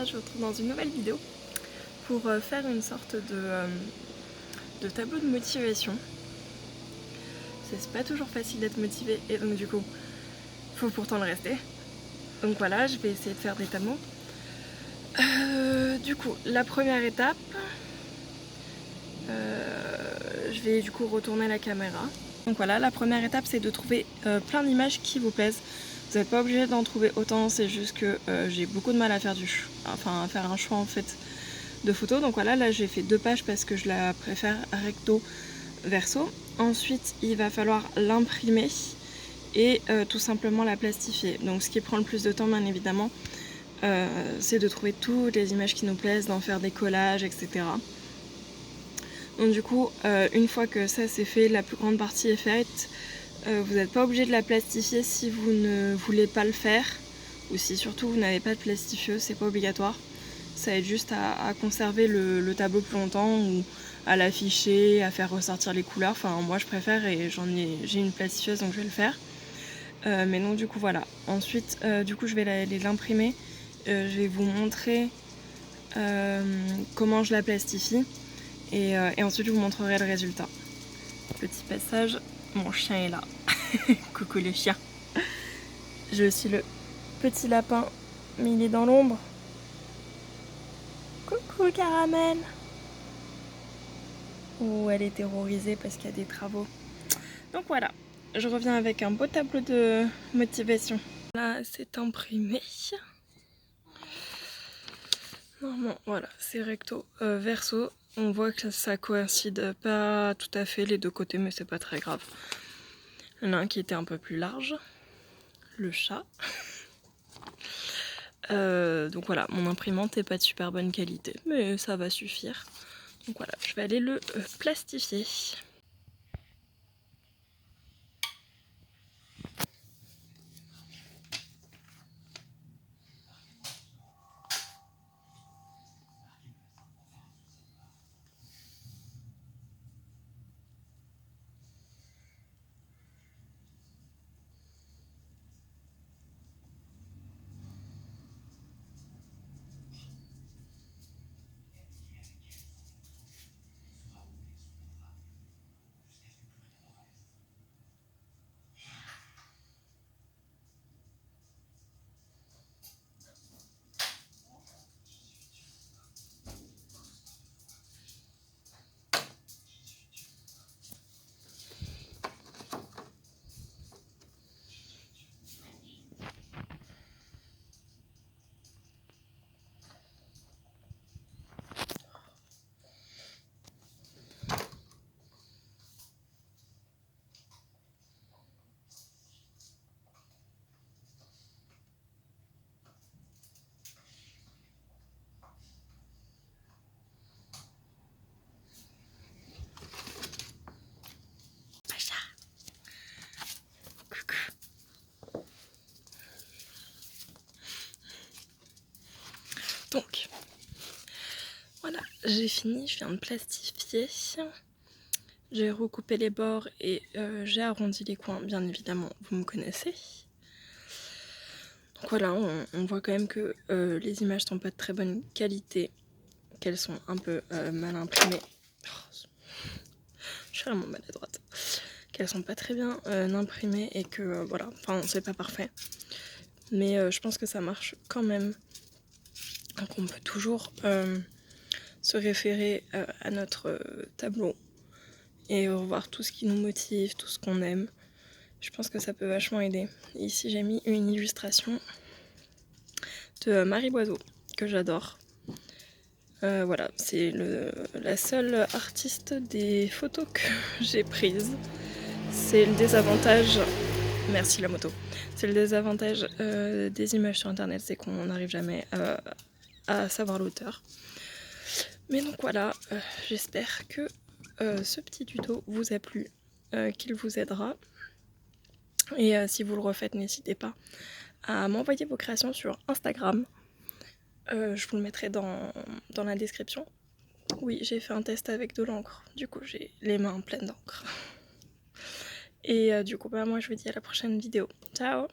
Sacha, je vous retrouve dans une nouvelle vidéo pour faire une sorte de tableau de motivation. C'est pas toujours facile d'être motivé et donc du coup, faut pourtant le rester. Donc voilà, je vais essayer de faire des tableaux. Du coup, la première étape, je vais du coup retourner la caméra. Donc voilà, la première étape c'est de trouver plein d'images qui vous plaisent. Vous n'êtes pas obligé d'en trouver autant, c'est juste que j'ai beaucoup de mal à faire à faire un choix en fait de photos. Donc voilà, là j'ai fait 2 pages parce que je la préfère recto verso. Ensuite, il va falloir l'imprimer et tout simplement la plastifier. Donc ce qui prend le plus de temps, bien évidemment, c'est de trouver toutes les images qui nous plaisent, d'en faire des collages, etc. Donc du coup, une fois que ça c'est fait, la plus grande partie est faite. Vous n'êtes pas obligé de la plastifier si vous ne voulez pas le faire, ou si surtout vous n'avez pas de plastifieuse, c'est pas obligatoire. Ça aide juste à conserver le tableau plus longtemps, ou à l'afficher, à faire ressortir les couleurs. Enfin moi je préfère et j'ai une plastifieuse donc je vais le faire. Mais non, du coup voilà. Ensuite du coup je vais l'imprimer. Je vais vous montrer comment je la plastifie et ensuite je vous montrerai le résultat. Petit passage, mon chien est là. Coucou le chien. J'ai aussi le petit lapin, mais il est dans l'ombre. Coucou Caramel. Oh, elle est terrorisée parce qu'il y a des travaux. Donc voilà, je reviens avec un beau tableau de motivation. Là, c'est imprimé. Normalement, voilà, c'est recto verso. On voit que ça coïncide pas tout à fait les deux côtés, mais c'est pas très grave. Il y en a un qui était un peu plus large, le chat. Donc voilà, mon imprimante n'est pas de super bonne qualité, mais ça va suffire. Donc voilà, je vais aller le plastifier. Donc, voilà, j'ai fini, je viens de plastifier. J'ai recoupé les bords et j'ai arrondi les coins, bien évidemment, vous me connaissez. Donc voilà, on voit quand même que les images sont pas de très bonne qualité, qu'elles sont un peu mal imprimées. Oh, je suis vraiment maladroite. Qu'elles sont pas très bien imprimées et que voilà, enfin c'est pas parfait. Mais je pense que ça marche quand même. Donc on peut toujours se référer à notre tableau et revoir tout ce qui nous motive, tout ce qu'on aime. Je pense que ça peut vachement aider. Ici j'ai mis une illustration de Marie Boiseau que j'adore. Voilà, c'est la seule artiste des photos que j'ai prises. C'est le désavantage, merci la moto, c'est le désavantage des images sur internet, c'est qu'on n'arrive jamais à savoir l'auteur. Mais donc voilà, j'espère que ce petit tuto vous a plu, qu'il vous aidera. Et si vous le refaites, n'hésitez pas à m'envoyer vos créations sur Instagram. Je vous le mettrai dans la description. Oui, j'ai fait un test avec de l'encre, du coup j'ai les mains pleines d'encre. Et du coup, moi je vous dis à la prochaine vidéo. Ciao!